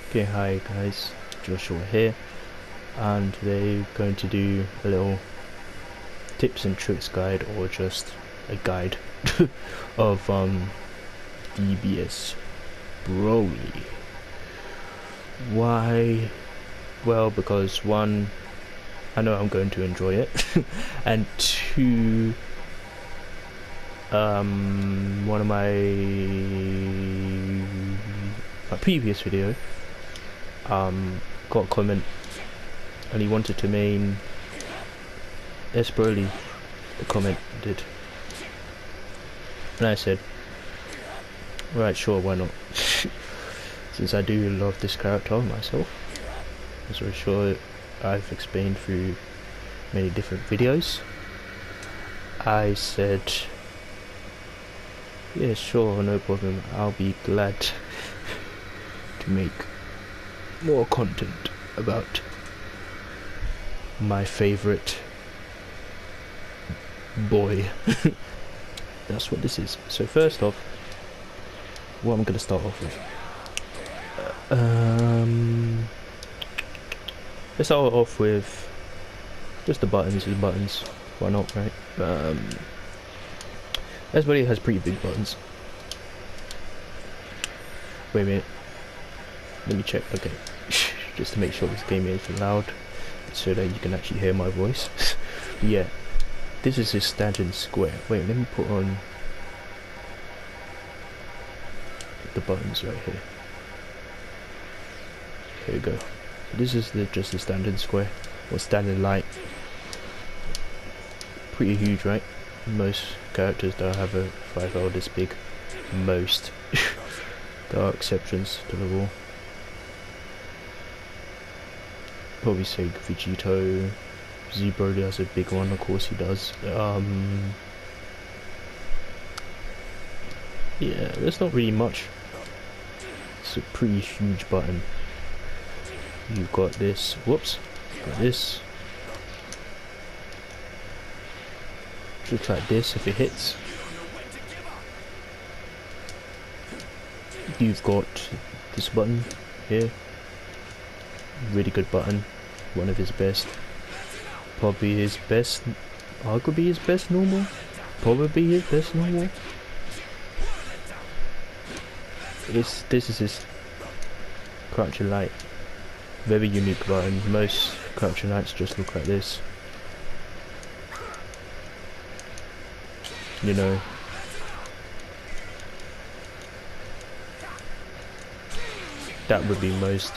Okay, hi guys, Joshua here, and today going to do a little tips and tricks guide, or just a guide of DBS Broly. Why? Well, because one, I know I'm going to enjoy it, and two, one of my previous video got a comment and he wanted to main S Broly. The comment did, and I said, right, sure, why not? Since I do love this character myself, as I'm sure I've explained through many different videos, I said, yeah, sure, no problem, I'll be glad to make more content about my favorite boy. That's what this is. So first off, what I'm gonna start off with, let's start off with just the buttons. Why not, right? Everybody has pretty big buttons. Wait a minute, let me check. Okay, just to make sure this game isn't loud, so that you can actually hear my voice. Yeah, this is his standard square. Wait, let me put on the buttons right here. Here we go. This is just the standard square, or standard light. Pretty huge, right? Most characters don't have a 5L this big. Most. There are exceptions to the rule. Probably say Vegito. Z Broly has a big one, of course he does. Yeah, there's not really much. It's a pretty huge button. You've got this, whoops, got this. Looks like this if it hits. You've got this button here. Really good button. One of his best. Probably his best, arguably his best normal. Probably his best normal. This is his crouching light. Very unique button. Most crouching lights just look like this. You know. That would be most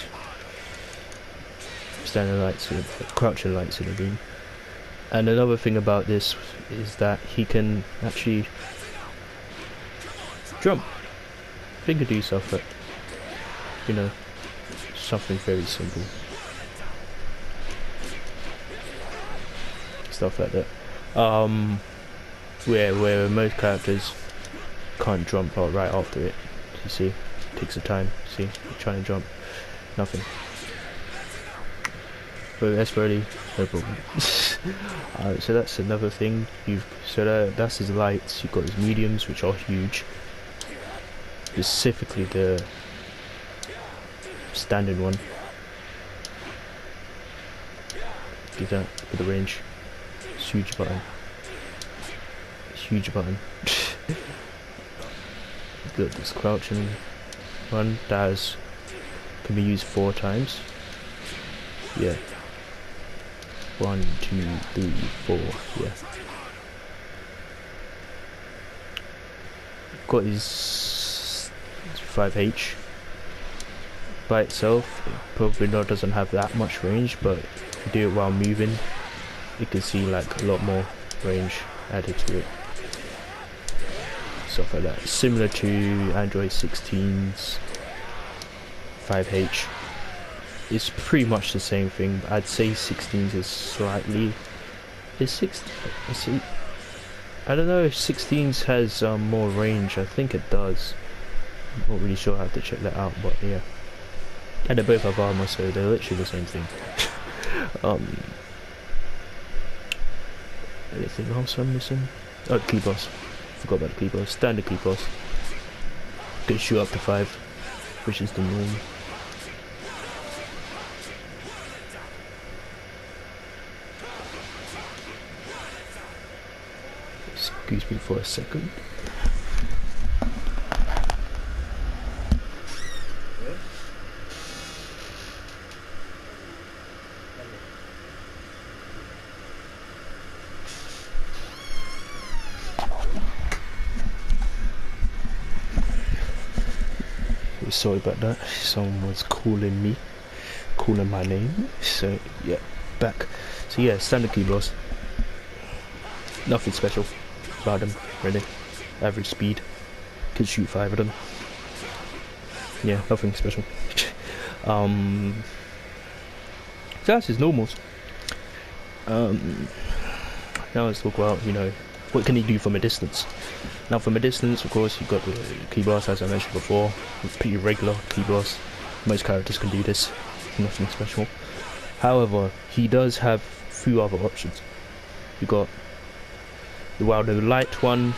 standard lights, crouching lights in the game. And another thing about this is that he can actually jump. Finger do stuff, but you know, something very simple. Stuff like that. Where most characters can't jump right after it. You see, it takes the time. See, you're trying to jump, nothing. But that's really no problem. So that's another thing. That's his lights. You've got his mediums, which are huge. Specifically the standard one. Get that for the range. It's huge button. It's huge button. Got this crouching one that can be used 4 times. Yeah. 1, 2, 3, 4. Yeah. Got his 5H by itself. It probably doesn't have that much range, but if you do it while moving, you can see like a lot more range added to it. Stuff like that. Similar to Android 16's 5H. It's pretty much the same thing, but I'd say 16's is slightly. I don't know if 16's has more range. I think it does. I'm not really sure. I have to check that out, but yeah. And they both have armor, so they're literally the same thing. Anything else I'm missing? Oh, key boss. Forgot about the key boss. Standard key boss. Can shoot up to 5, which is the norm. Excuse me for a second. Sorry about that, someone was calling my name, so yeah, back. So yeah, standard key blast, nothing special about them really, average speed, could shoot 5 of them, yeah, nothing special. So that's his normals. Now let's talk about, you know, what can he do from a distance. Now from a distance, of course, you've got the key blast, as I mentioned before. It's pretty regular key blast. Most characters can do this, nothing special. However, he does have a few other options. You've got the the light one.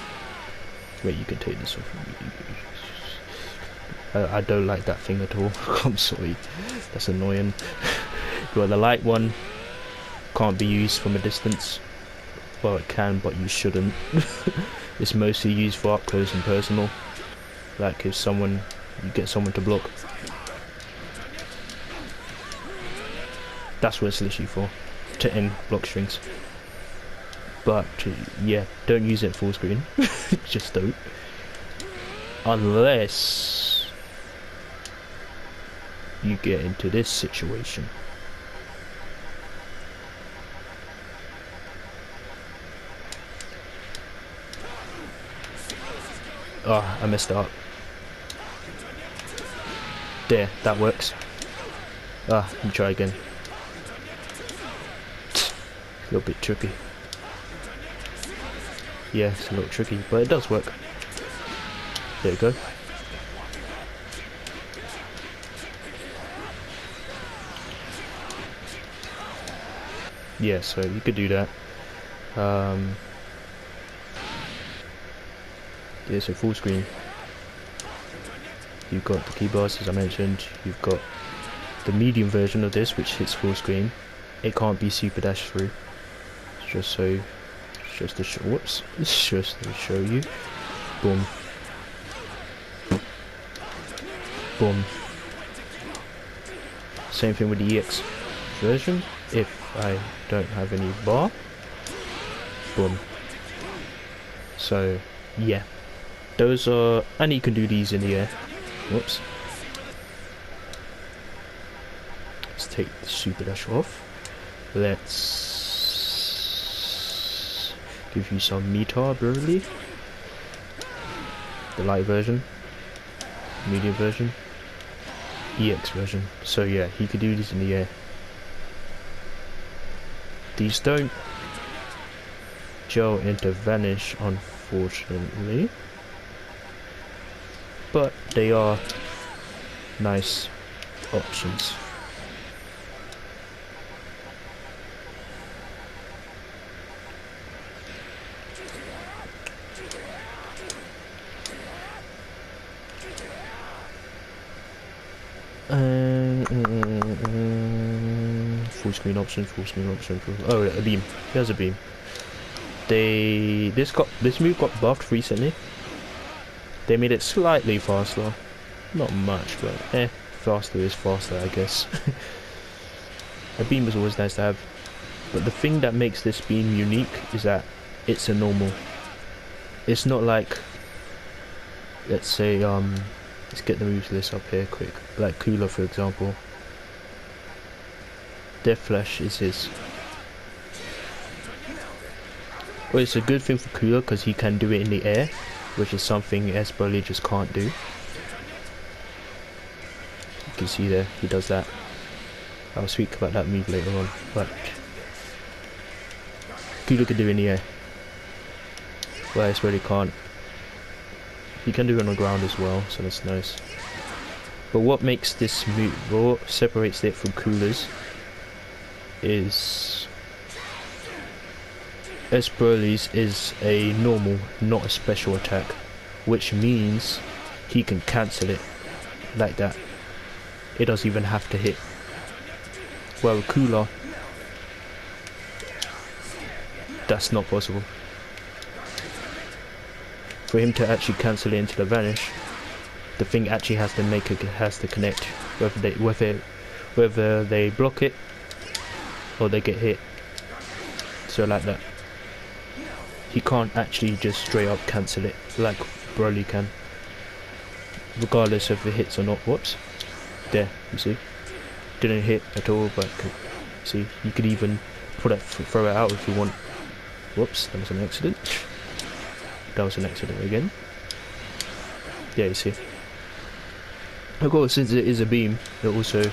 Wait, you can take this off. I don't like that thing at all. I'm sorry, that's annoying. You've got the light one, can't be used from a distance. Well, it can, but you shouldn't. It's mostly used for up close and personal, like if you get someone to block, that's what it's literally for, to end block strings. But yeah, don't use it full screen. Just don't, unless you get into this situation. Oh, I messed it up. There, that works. Ah, let me try again. A little bit tricky. Yeah, it's a little tricky, but it does work. There you go. Yeah, so you could do that. Yeah, so full screen. You've got the key blast, as I mentioned. You've got the medium version of this, which hits full screen. It can't be super dash through. Just to show you. Boom. Boom. Same thing with the EX version. If I don't have any bar. Boom. So yeah. Those are, and you can do these in the air. Whoops. Let's take the super dash off. Let's give you some meter early. The light version, medium version, EX version. So yeah, he could do these in the air. These don't gel into vanish, unfortunately. But they are nice options. Full screen option, oh, a beam. Here's a beam. This move got buffed recently. They made it slightly faster, not much, but faster is faster, I guess. A beam was always nice to have, but the thing that makes this beam unique is that it's a normal. It's not like, let's say, let's get the moves list up here quick. Like Cooler, for example. Death Flash is his. Well, it's a good thing for Cooler because he can do it in the air, which is something Esberly just can't do. You can see there, he does that. I'll speak about that move later on, but Cooler can do it in the air, where Esberly can't. He can do it on the ground as well, so that's nice. But what makes this move, what separates it from Cooler's, is Esberly's is a normal, not a special attack, which means he can cancel it like that. It doesn't even have to hit. Well, Cooler, that's not possible. for him to actually cancel it into the vanish, the thing actually has to connect, whether they block it or they get hit. So like that. He can't actually just straight up cancel it like Broly can, regardless of if it hits or not. Whoops. There, you see? Didn't hit at all, but see, you could even throw it out if you want. Whoops, that was an accident. That was an accident again. Yeah, you see. Of course, since it is a beam, it also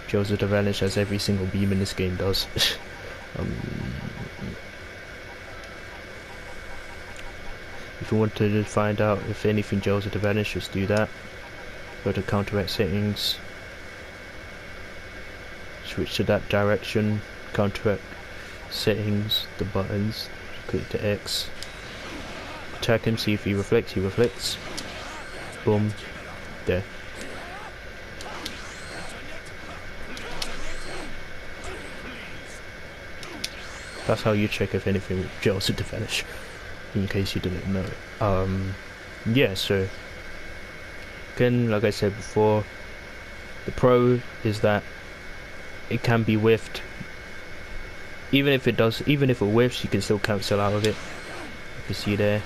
shows it to vanish, as every single beam in this game does. If you want to find out if anything gels to vanish, just do that. Go to counteract settings, switch to that direction, counteract settings, the buttons, click to X, attack him, see if he reflects, boom, there. That's how you check if anything gels to vanish, in case you didn't know. Yeah, so again, like I said before, the pro is that it can be whiffed. Even if it whiffs, you can still cancel out of it. You can see there.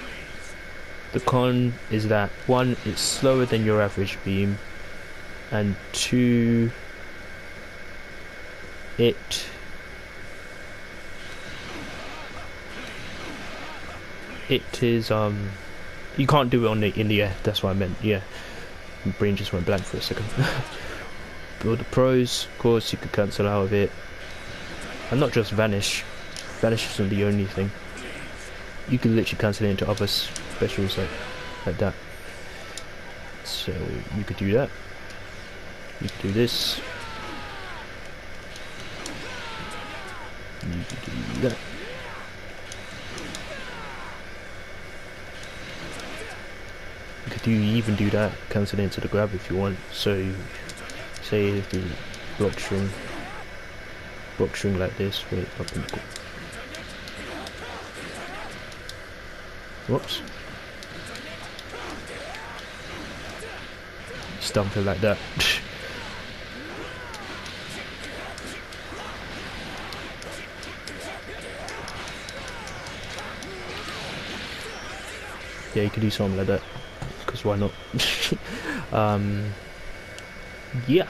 The con is that 1, it's slower than your average beam, and 2, it is you can't do it in the air. That's what I meant. Yeah, my brain just went blank for a second. But the pros, of course, you could cancel out of it, and not just vanish. Vanish isn't the only thing. You can literally cancel it into other specials like that. So you could do that. You could do this. You could do that. You could even do that, cancel it into the grab if you want. So say if you block string like this, wait, whoops, stump it like that. Yeah, you could do something like that, because why not? Yeah,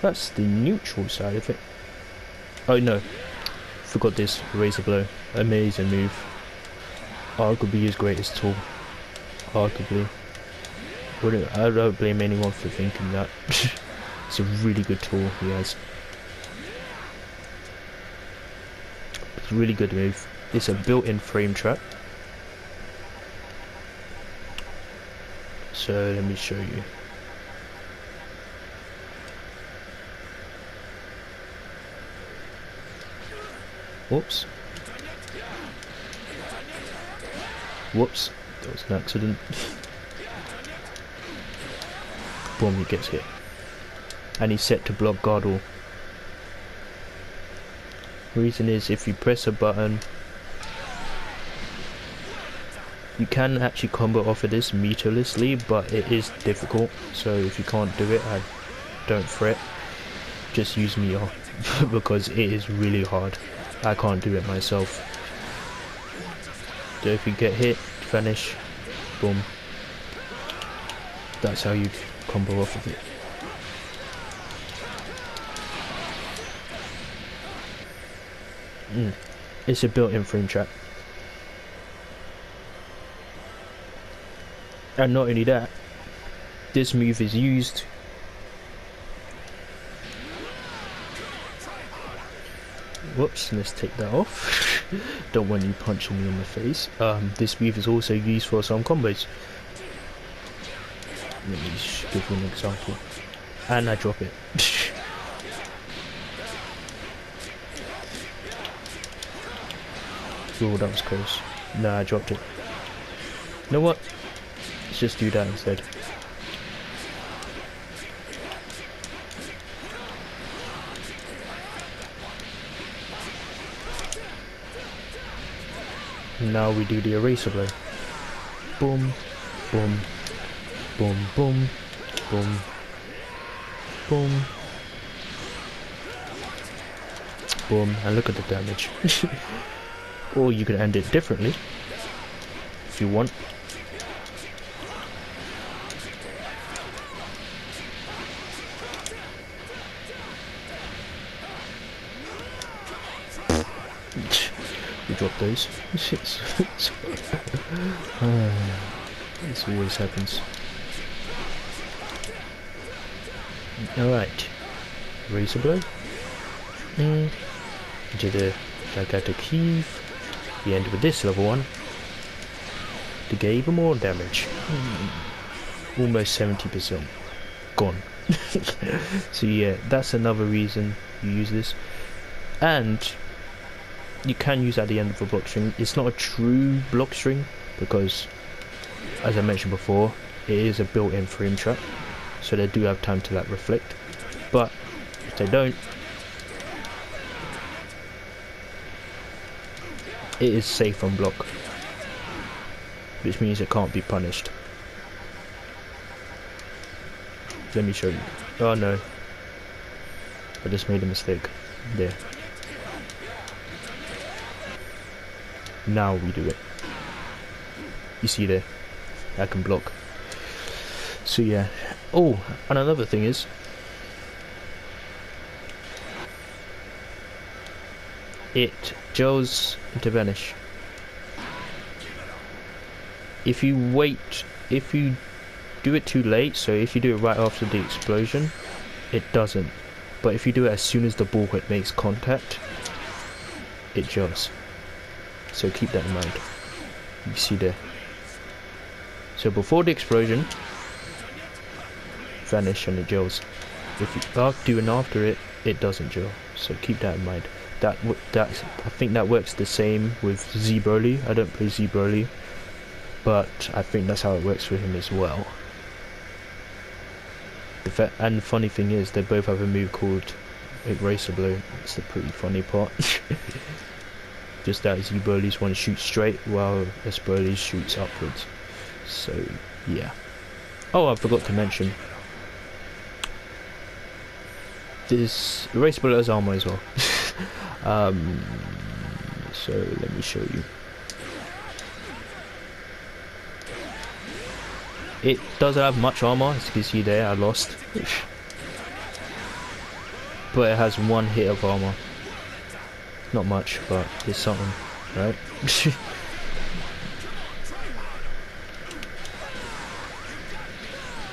that's the neutral side of it. Oh no, forgot this, razor blow, amazing move, arguably his greatest tool, arguably. I don't blame anyone for thinking that. It's a really good tool he has. It's a really good move. It's a built-in frame trap. So let me show you. Whoops. Whoops. That was an accident. Boom, he gets hit. And he's set to block guard all. Reason is, if you press a button, you can actually combo off of this meterlessly, but it is difficult. So if you can't do it, don't fret. Just use meter because it is really hard. I can't do it myself. So if you get hit, vanish, boom. That's how you combo off of it. It's a built-in frame trap. And not only that, this move is used whoops, let's take that off. Don't want you punching me in the face. This move is also used for some combos. Let me give you an example. And I drop it. Oh, that was close. Nah, I dropped it. You know what? Let's just do that instead. Now we do the eraser blow. Boom, boom, boom, boom, boom, boom, boom, and look at the damage. Or you can end it differently if you want. We drop those. This always happens. Alright. Razor blow. Did a gigantic heave. We end with this level 1. To get even more damage. Almost 70%. Gone. So yeah, that's another reason you use this. And you can use at the end of a block string. It's not a true block string because, as I mentioned before, it is a built-in frame trap, so they do have time to like reflect. But if they don't, it is safe on block, which means it can't be punished. Let me show you. Oh no, I just made a mistake there. Now we do it. You see there, I can block. So yeah. Oh, and another thing is, it gels into vanish. If you wait, if you do it too late, so if you do it right after the explosion, it doesn't. But if you do it as soon as the ball head makes contact, it gels. So keep that in mind. You see there. So before the explosion, vanish and it gels. If you are doing after it, it doesn't gel. So keep that in mind. I think that works the same with Z Broly. I don't play Z Broly, but I think that's how it works for him as well. And the funny thing is, they both have a move called Razor Blow. It's the pretty funny part. Just that Z Broly's one shoots straight while S Broly shoots upwards. So yeah. Oh, I forgot to mention, this Razor Blow has armor as well. So let me show you. It doesn't have much armor, as you can see there. I lost, but it has one hit of armor. Not much, but it's something, right?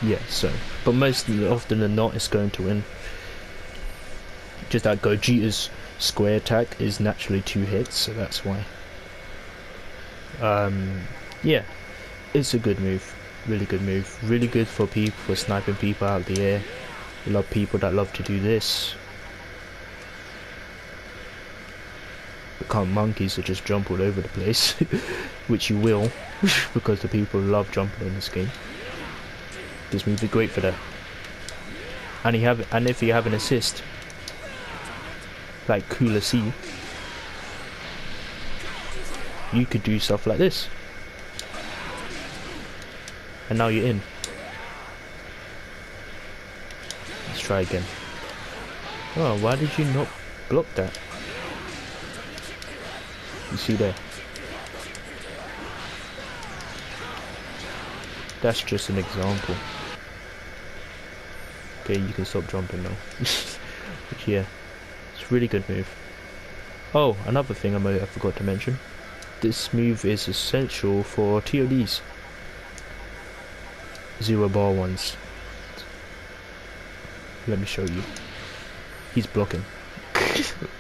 Yeah, so, but most often than not, it's going to win. Just that Gogeta's square attack is naturally 2 hits, so that's why. Yeah, it's a good move, really good move, really good for people, for sniping people out of the air. You love people that love to do this. Become monkeys that just jump all over the place, which you will, because the people love jumping in this game. This move is great for that. And if you have an assist, like Cooler C, you could do stuff like this. And now you're in. Let's try again. Oh, why did you not block that? You see there? That's just an example. Okay, you can stop jumping now. But yeah, it's a really good move. Oh, another thing I forgot to mention. This move is essential for TODs. 0 bar ones. Let me show you. He's blocking.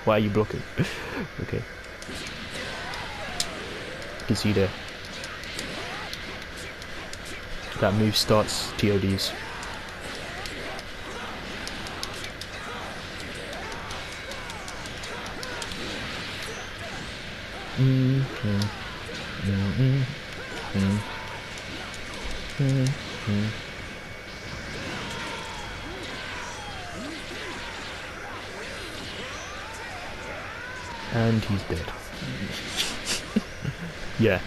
Why are you blocking? Okay. You can see there. That move starts TODs. And he's dead. Yeah.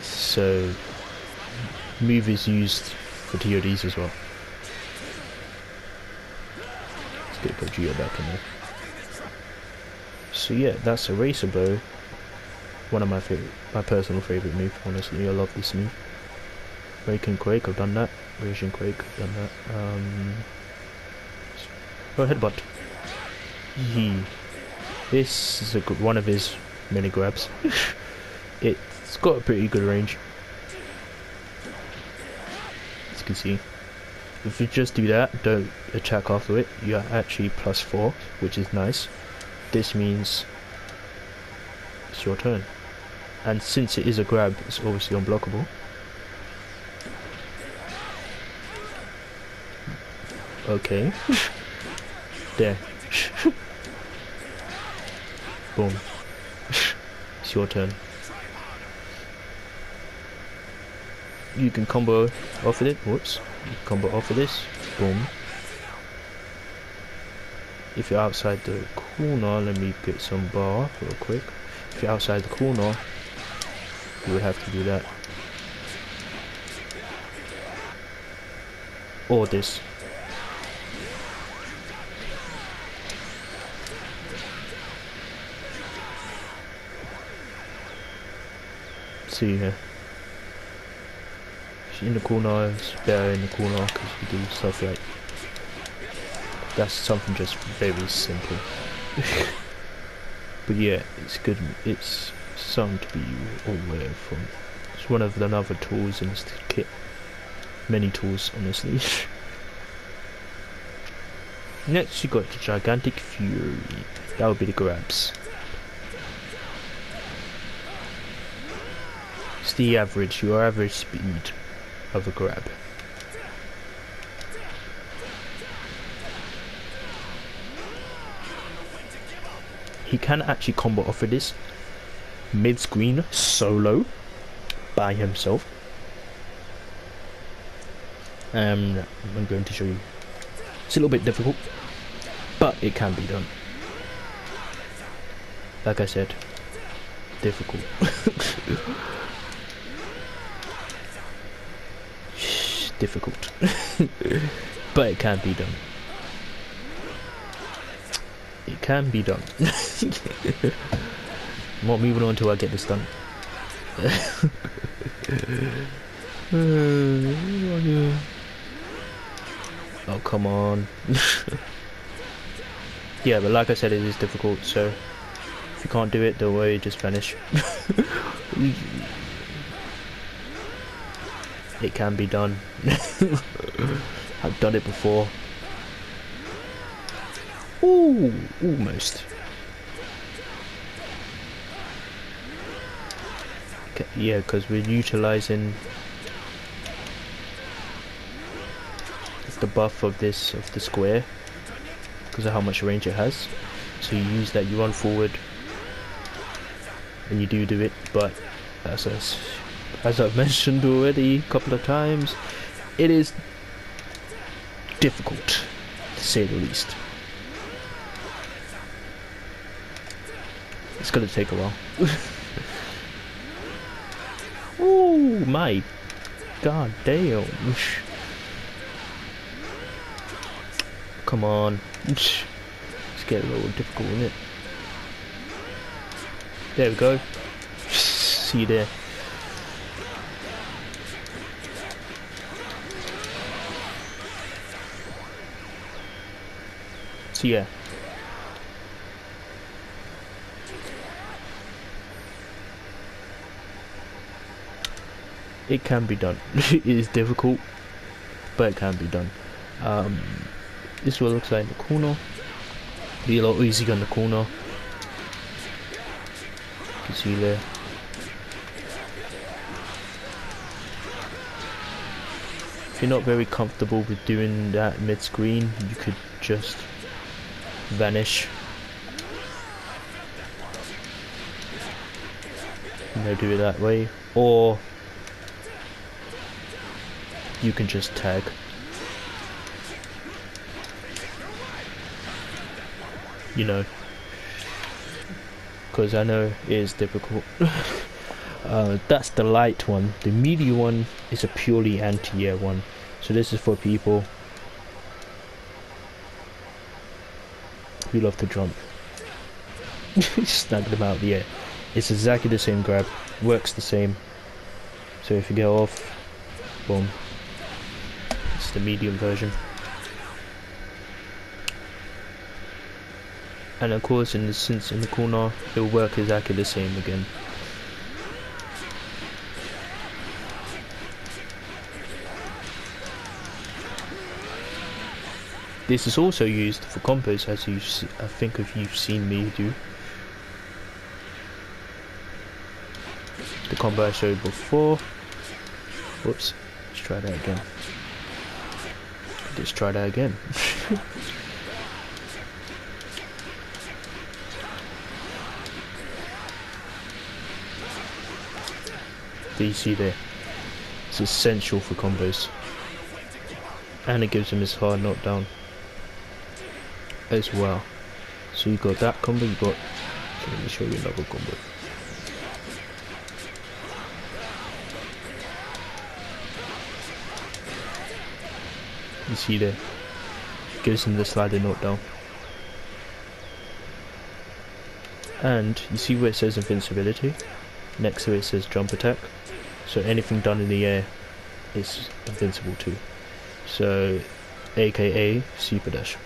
So move is used for TODs as well. Let's get Gogeta back in there. So yeah, that's a Racer Bow. One of my personal favorite move. Honestly, I love this move. Rake and Quake, I've done that. Rage and Quake, I've done that. Oh, headbutt. This is one of his mini grabs. It's got a pretty good range, as you can see. If you just do that, don't attack after it, you're actually +4, which is nice. This means it's your turn, and since it is a grab, it's obviously unblockable. Okay. There. Boom. It's your turn. You can combo off of it. Whoops. You can combo off of this. Boom. If you're outside the corner, let me get some bar real quick. If you're outside the corner, you would have to do that. Or this. See here. In the corner, it's better in the corner because you do stuff like that's something just very simple. But yeah, it's good. It's something to be aware from. It's one of the other tools in this kit. Many tools, honestly. Next, you got the Gigantic Fury. That would be the grabs. It's the average, your average speed of a grab. He can actually combo off of this mid-screen solo by himself. I'm going to show you. It's a little bit difficult, but it can be done. Like I said, difficult. Difficult. But it can be done. It can be done. I'm not moving on until I get this done. Oh, come on. Yeah, but like I said, it is difficult, so if you can't do it, don't worry, just vanish. It can be done. I've done it before. Ooh, almost. Okay, yeah, because we're utilizing the buff of the square because of how much range it has. So you use that, you run forward, and you do it. But as I've mentioned already a couple of times, it is difficult, to say the least. It's gonna take a while. Oh my god damn. Come on. It's getting a little difficult, isn't it? There we go. See you there. So yeah. It can be done. It is difficult, but it can be done. This is what it looks like in the corner. Be a lot easier in the corner. You can see there. If you're not very comfortable with doing that mid-screen, you could just vanish. You know, do it that way, or you can just tag. You know, because I know it is difficult. That's the light one. The medium one is a purely anti-air one. So this is for people who love to jump. Snag them out of the air. It's exactly the same grab, works the same. So if you get off, boom. It's the medium version. And of course, since in the corner, it will work exactly the same again. This is also used for combos, as I think if you've seen me do. The combo I showed before. Whoops, let's try that again. Let's try that again. Do you see there? It's essential for combos. And it gives him his hard knockdown as well. So you got that combo, you got, so let me show you another combo. You see there, gives him the sliding knockdown. And you see where it says invincibility? Next to it says jump attack. So anything done in the air is invincible too. So, aka super dash.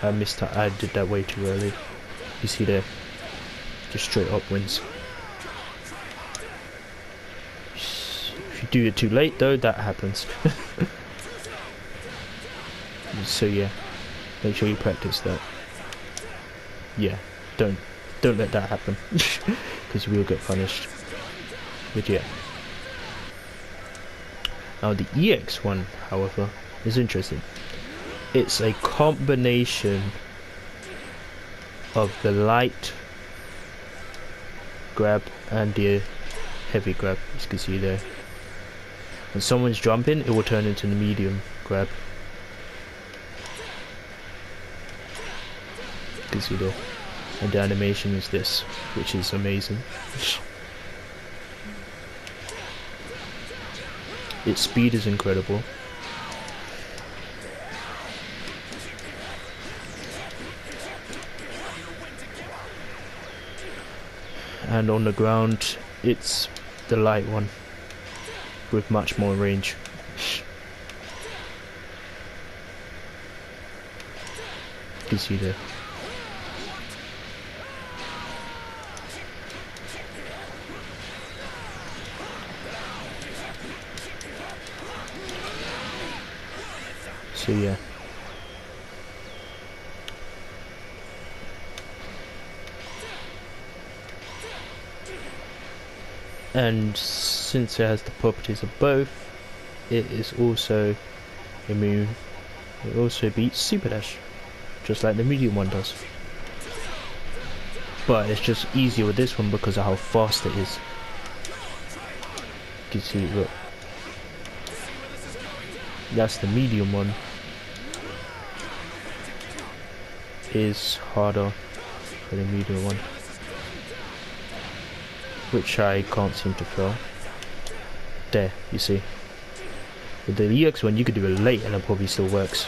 I missed that. I did that way too early. You see there, just straight up wins. If you do it too late though, that happens. So yeah, make sure you practice that. Yeah, don't let that happen, because you will get punished. But yeah. Now the EX one, however, is interesting. It's a combination of the light grab and the heavy grab, as you can see there. When someone's jumping, it will turn into the medium grab. You can see there. And the animation is this, which is amazing. Its speed is incredible. And on the ground, it's the light one with much more range. You can see there. So yeah. And since it has the properties of both, it is also immune. It also beats super dash, just like the medium one does. But it's just easier with this one because of how fast it is. You can see, look. That's the medium one. Is harder for the medium one, which I can't seem to fail. There, you see. With the EX one, you could do it late and it probably still works.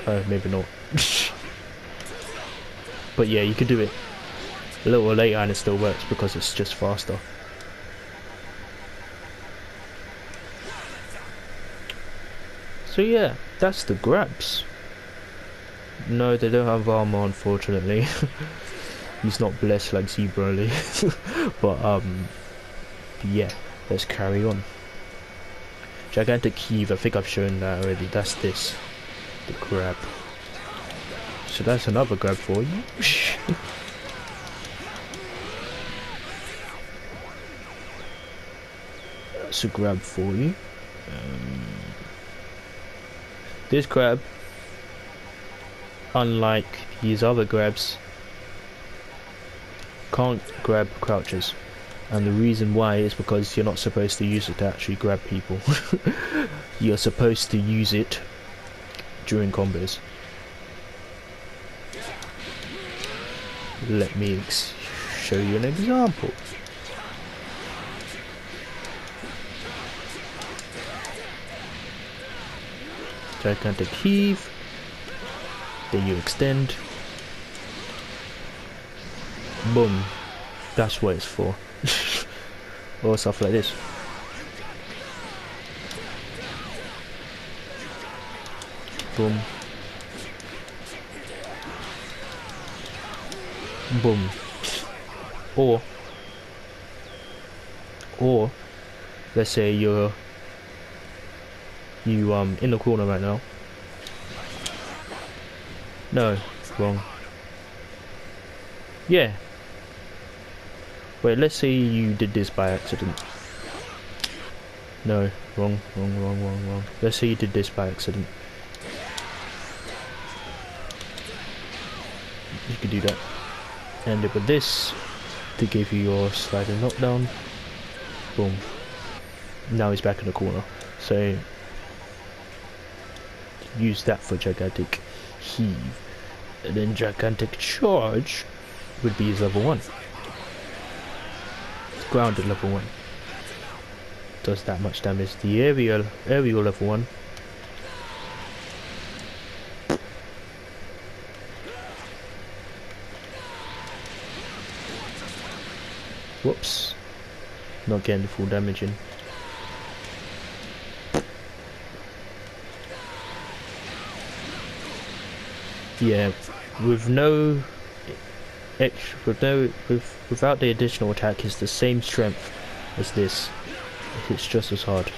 Maybe not. But yeah, you could do it a little later and it still works because it's just faster. So yeah, that's the grabs. No, they don't have armor, unfortunately. He's not blessed like Broly. But yeah, let's carry on. Gigantic Heave, I think I've shown that already. That's this, the grab. So that's another grab for you. That's a grab for you. This grab, unlike these other grabs, can't grab crouches, and the reason why is because you're not supposed to use it to actually grab people. You're supposed to use it during combos. Let me show you an example. Gigantic heave. Then you extend. Boom. That's what it's for. Or stuff like this. Boom. Boom. Or let's say you in the corner right now. No, wrong. Yeah. Wait, let's say you did this by accident. No, wrong. Let's say you did this by accident. You could do that. End it with this to give you your sliding knockdown. Boom. Now he's back in the corner. So use that for gigantic heave. And then gigantic charge would be his level 1. It's grounded level 1. Does that much damage. The aerial level 1. Whoops. Not getting the full damage in. Yeah, without the additional attack, it's the same strength as this. It hits just as hard,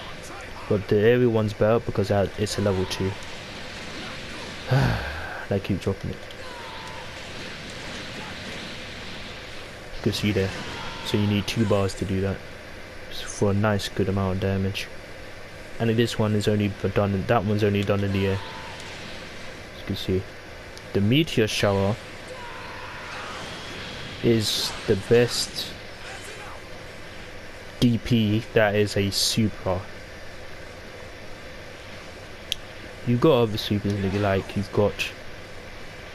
but the aerial one's better because it's a level 2. I keep dropping it. You can see there. So you need 2 bars to do that for a nice good amount of damage. And this one is only done. That one's only done in the air. As you can see. The meteor shower is the best DP that is a super. You've got other supers that you like. You've got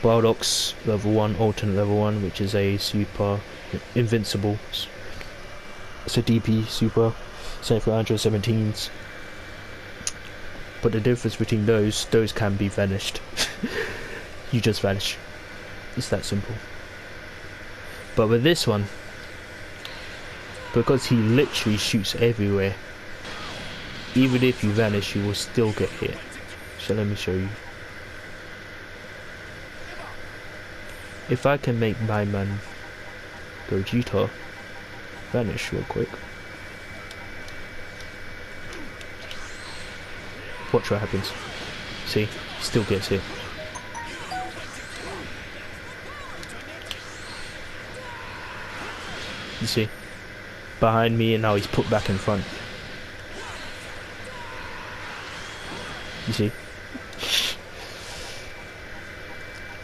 Bardock's level 1, alternate level 1, which is a super invincible. It's a DP super, same for 117s. But the difference between those can be vanished. You just vanish. It's that simple. But with this one, because he literally shoots everywhere, even if you vanish, you will still get hit. So let me show you. If I can make my man Gogeta vanish real quick. Watch what happens. See? Still gets hit. You see? Behind me, and now he's put back in front. You see?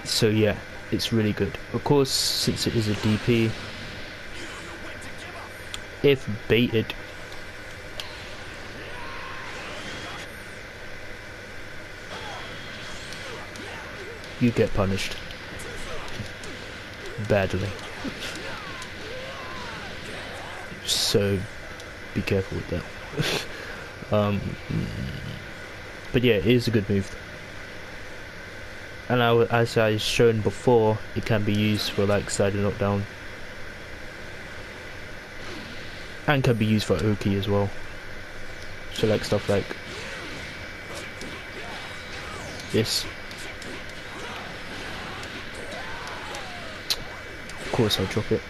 So yeah, it's really good. Of course, since it is a DP, if baited, you get punished badly. So be careful with that. But yeah, it is a good move. And as I shown before, it can be used for like sliding knockdown, and can be used for Oki as well. So like stuff like this. Of course I'll drop it.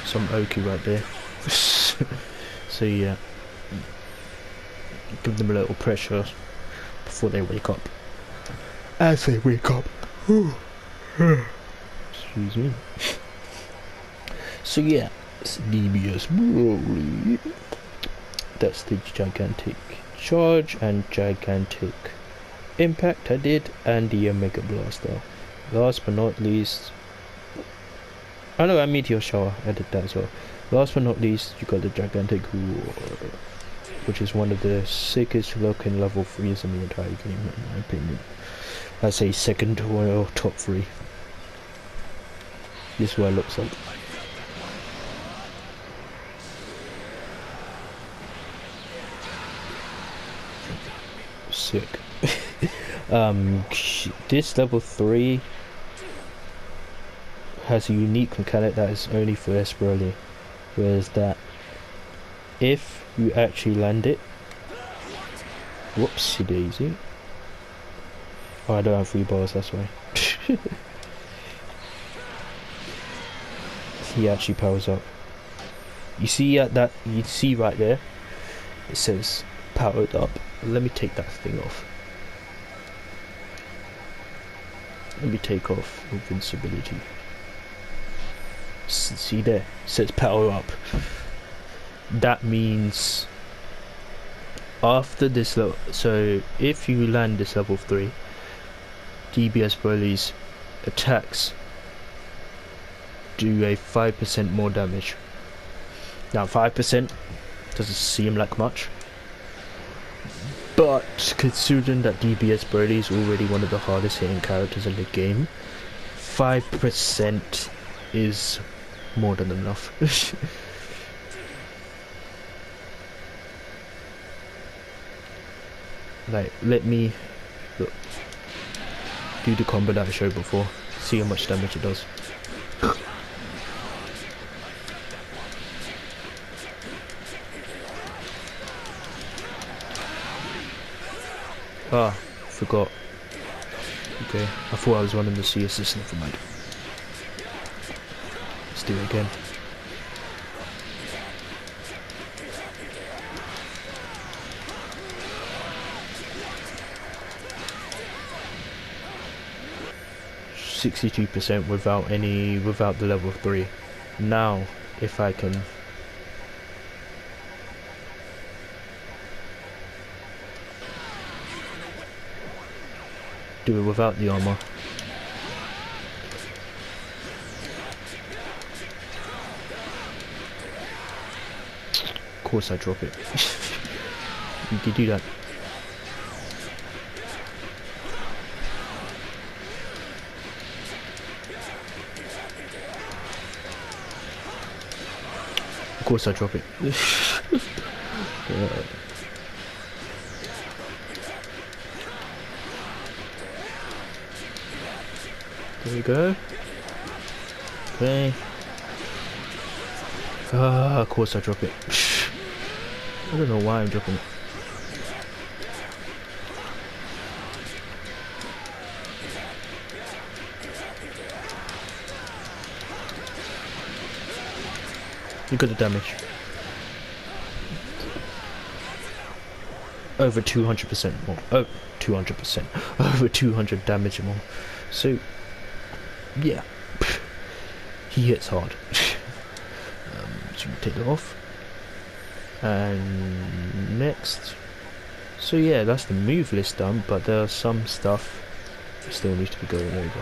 Some Oki right there. So yeah, give them a little pressure before they wake up. As they wake up. Excuse me. So yeah, it's DBS Broly. That's the gigantic charge and gigantic impact I did, and the Omega Blaster. Last but not least, I know, I Meteor Shower, I did that as well. Last but not least, you got the Gigantic Roar, which is one of the sickest looking level 3s in the entire game, in my opinion. I'd say second or top 3. This is what it looks like. Sick. This level 3 has a unique mechanic that is only for Esperoli, whereas that if you actually land it, whoopsie daisy. Oh, I don't have 3 bars, that's why. He actually powers up. You see that you see right there, it says powered up. Let me take that thing off. Let me take off invincibility. See there, it says power up. That means after this level, so if you land this level 3, DBS Broly's attacks do a 5% more damage. Now 5% doesn't seem like much, but considering that DBS Broly is already one of the hardest hitting characters in the game, 5% is more than enough. Like, let me look, do the combo that I showed before, see how much damage it does. Ah, forgot. Okay, I thought I was running the C assist, never mind. Let's do it again. %62% without the level 3. Now, if I can do it without the armor. Of course I drop it. You can do that. Of course I drop it. There we go. Okay. Of course I drop it. I don't know why I'm dropping it. Look at the damage. Over 200% more. Oh, 200%. Over 200 damage more. So, yeah. He hits hard. So you take it off. And next. So yeah, that's the move list done, but there are some stuff that still needs to be going over.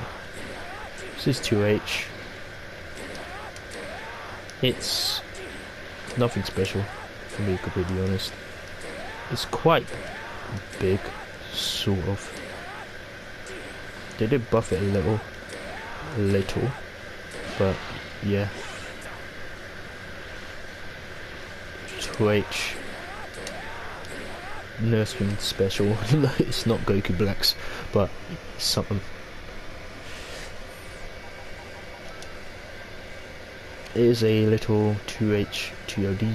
This is 2H. It's nothing special, to be completely honest. It's quite big, sort of. They did buff it a little, but yeah. 2H. Nursing special. It's not Goku Blacks, but it's something. It is a little 2H TOD.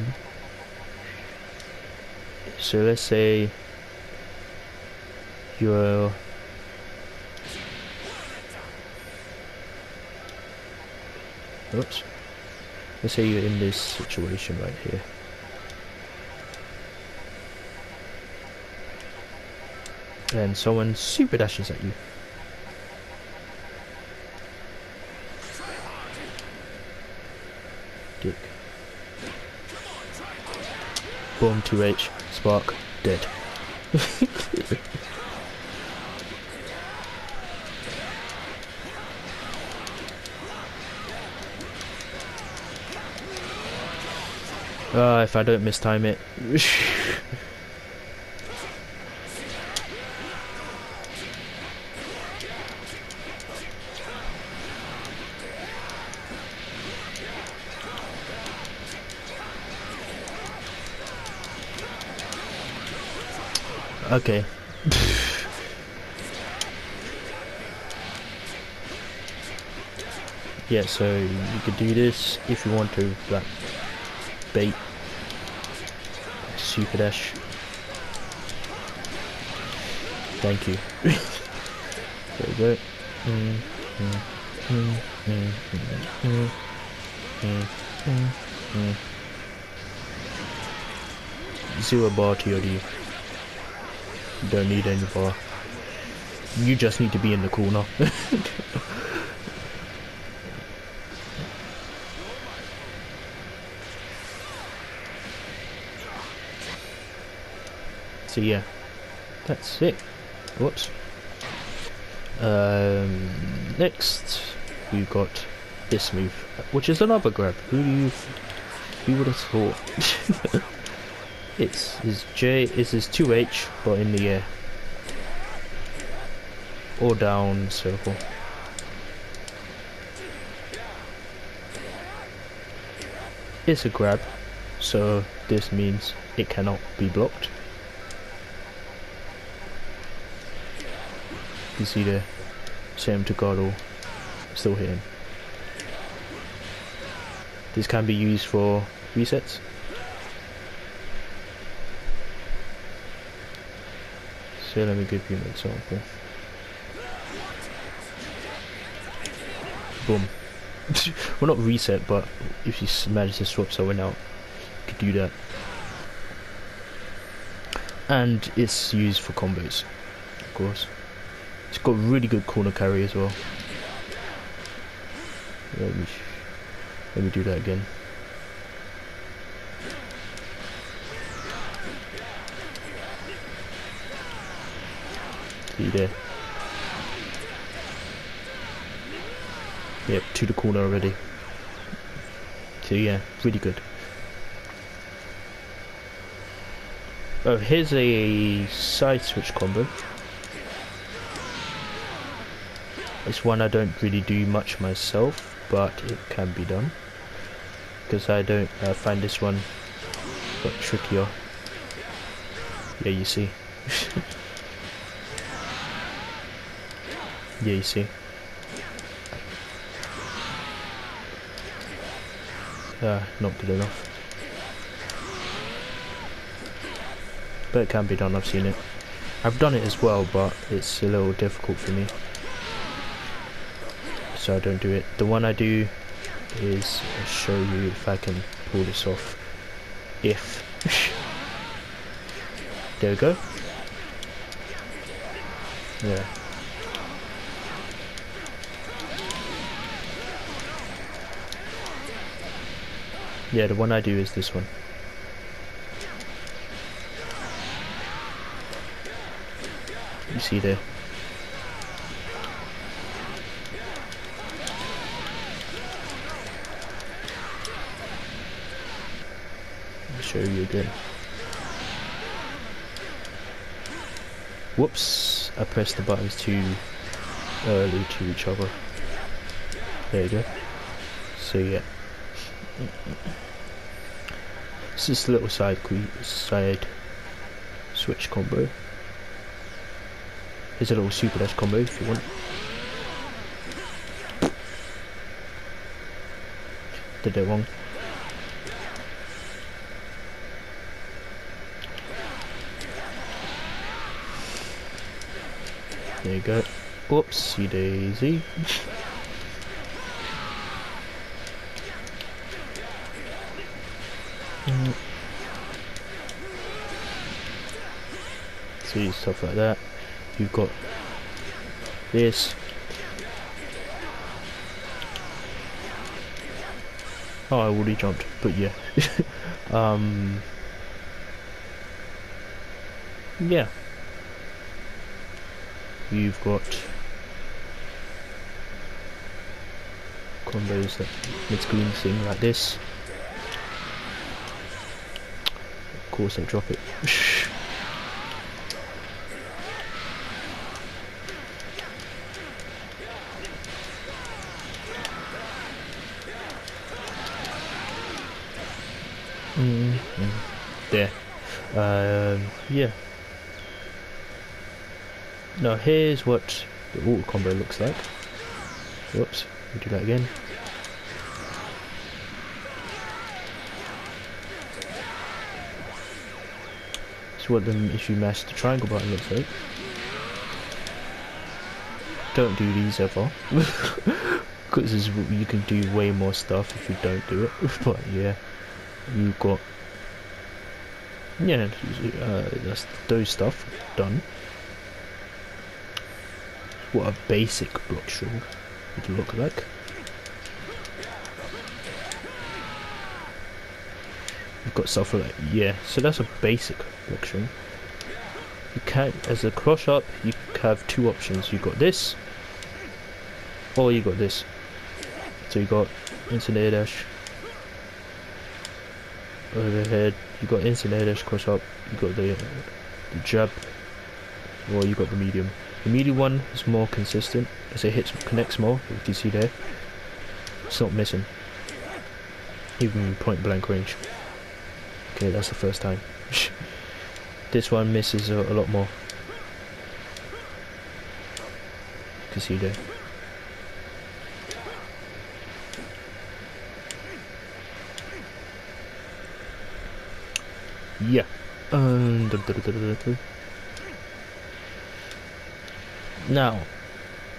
So let's say you're oops. Let's say you're in this situation right here. And someone super dashes at you. Dick. Boom, 2H, spark, dead. If I don't mistime it. Okay. Yeah, so you could do this if you want to, like, bait super dash. Thank you. There we go. Zero bar TOD. You don't need any bar. You just need to be in the corner. So yeah, that's it. Whoops. Next we've got this move, which is another grab. Who would have thought? It's his 2H, but in the air or down circle. It's a grab, so this means it cannot be blocked. You can see there, set him to guard or still hit him. This can be used for resets. So let me give you an example. Boom. Well, not reset, but if you manage to swap someone out, you could do that. And it's used for combos, of course. It's got really good corner carry as well. Let me do that again. See there. Yep, to the corner already. So yeah, really good. Oh, here's a side switch combo. It's one I don't really do much myself, but it can be done. Because I find this one a bit trickier. Yeah, you see. Yeah, you see. Not good enough. But it can be done, I've seen it. I've done it as well, but it's a little difficult for me. So I don't do it. The one I do is, I'll show you if I can pull this off. If. There we go. Yeah. Yeah, the one I do is this one. You see there. I'll show you again. Whoops, I pressed the buttons too early to each other. There you go. So yeah. It's just a little side switch combo. Here's a little super dash combo if you want. Did it wrong. There you go. Whoopsie daisy. See, stuff like that. You've got this. Oh, I already jumped, but yeah. Yeah. You've got combos that mid-screen thing like this. course I drop it. There. Yeah. Now here's what the auto combo looks like. Whoops, we'll do that again. This is what if you mash the triangle button looks like. Don't do these ever. Because you can do way more stuff if you don't do it. But yeah, you've got, yeah, that's those stuff done. What a basic block string would look like. You've got stuff like, yeah, so that's a basic block string. You can, as a cross up, you have two options. You've got this, or you got this. So you got instant air dash, overhead, you got instant air dash, cross up, you got the jab, or you got the medium. The medium one is more consistent as it connects more. You can see there, it's not missing, even point blank range. Okay, that's the first time. This one misses a lot more. You can see there. Yeah. Now,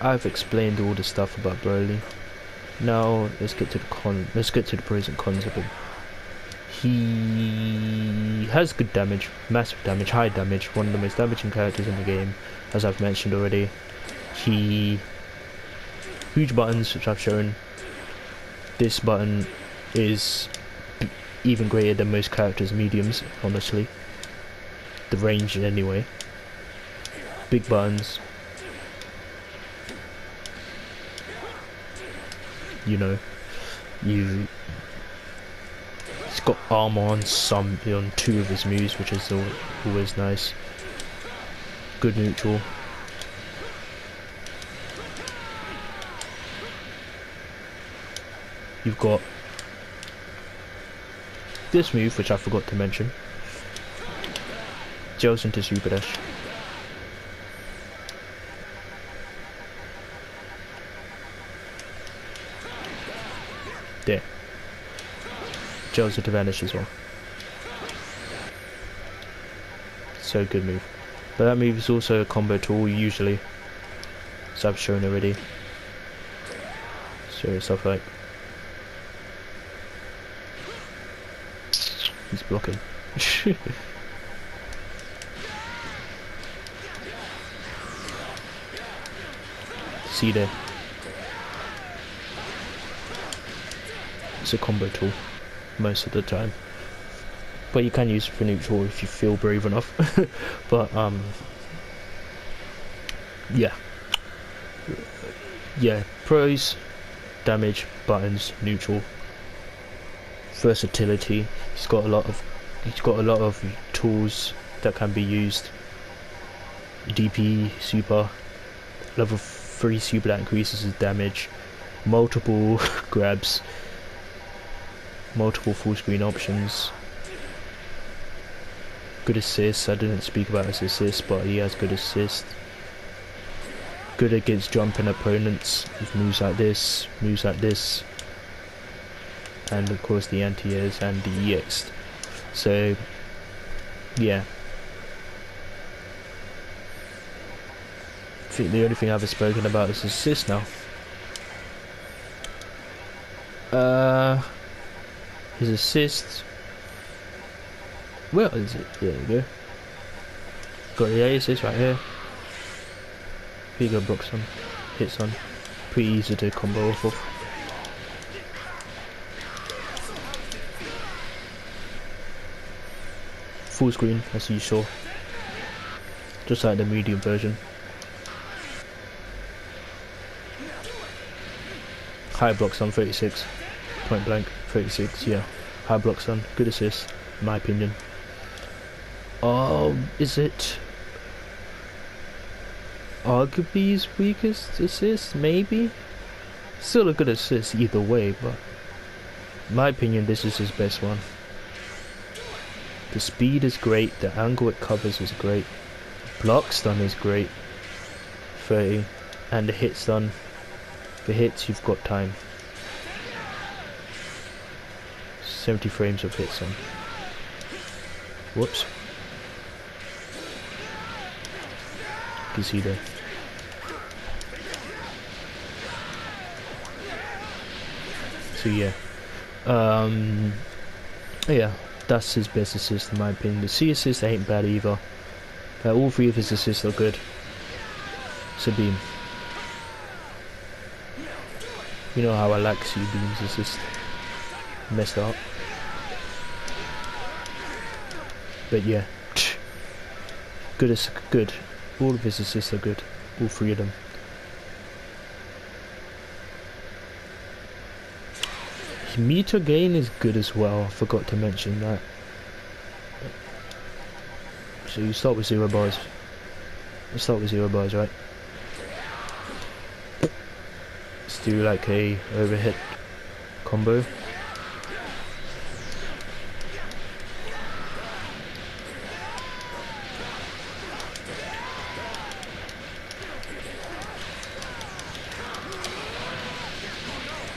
I've explained all the stuff about Broly. Now let's get to the Let's get to the pros and cons of him. He has good damage, massive damage, high damage. One of the most damaging characters in the game, as I've mentioned already. Huge buttons, which I've shown. This button is even greater than most characters' mediums, honestly. The range anyway. Big buttons. You know, he's got armor on on two of his moves, which is always nice. Good neutral. You've got this move, which I forgot to mention. Gels into super dash. There. Gels into vanish as well. So good move. But that move is also a combo tool usually, as I've shown already. So stuff like, he's blocking. See there. It's a combo tool most of the time, but you can use it for neutral if you feel brave enough. But yeah, pros: damage, buttons, neutral, versatility. He's got a lot of tools that can be used. DP super, level 3 super that increases his damage, multiple grabs, multiple full screen options, good assist. I didn't speak about his assist, but he has good assist. Good against jumping opponents with moves like this, and of course the anti-airs and the EX. So yeah, I think the only thing I've ever spoken about is assist now. His assist, where is it? There you go. Got the assist right here. Here you go, blocks on, hits on. Pretty easy to combo off of. Full screen, as you saw, just like the medium version. High blocks on 36, point blank 36. Yeah, high blocks on, good assist in my opinion. Is it arguably his weakest assist? Maybe. Still a good assist either way, but in my opinion, this is his best one. The speed is great, the angle it covers is great, block stun is great, 30, and the hit stun. The hits, you've got time. 70 frames of hit stun. Whoops. You can see there. So yeah. Yeah, that's his best assist in my opinion. The C assist ain't bad either. All three of his assists are good. Sabine. You know how I like Sabine's assist. Messed up. But yeah. Good as good. All of his assists are good. All three of them. His meter gain is good as well. I forgot to mention that. So you start with 0 bars. Let's start with 0 bars, right? Let's do like a overhead combo.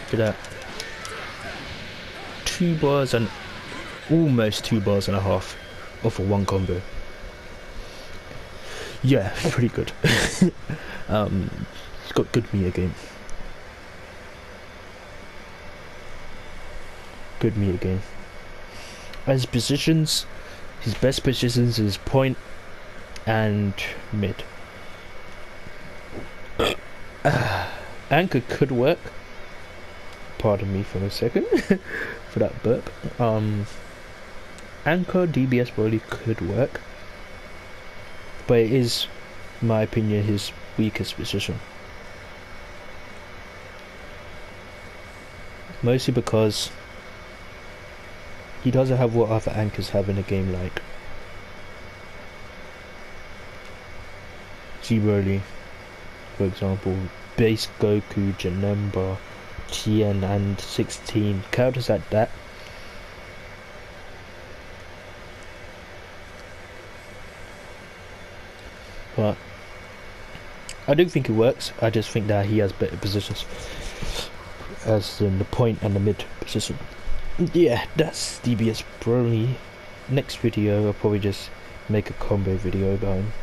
Look at that. 2 bars and almost 2 bars and a half off of one combo. Yeah, pretty good. He's got good meter game. Good meter game. As positions, his best positions is point and mid. Anchor could work. Pardon me for a second for that burp. Anchor DBS Broly could work, but it is, in my opinion, his weakest position. Mostly because he doesn't have what other anchors have in a game, like G Broly, for example, base Goku, Janemba, Tien and 16 characters like that. But I do think it works. I just think that he has better positions, as in the point and the mid position. Yeah, that's DBS Broly. Next video I'll probably just make a combo video about him.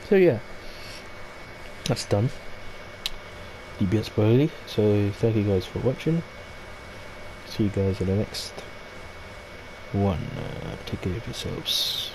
So yeah, that's done. DBS Broly. So thank you guys for watching. See you guys in the next one. Take care of yourselves.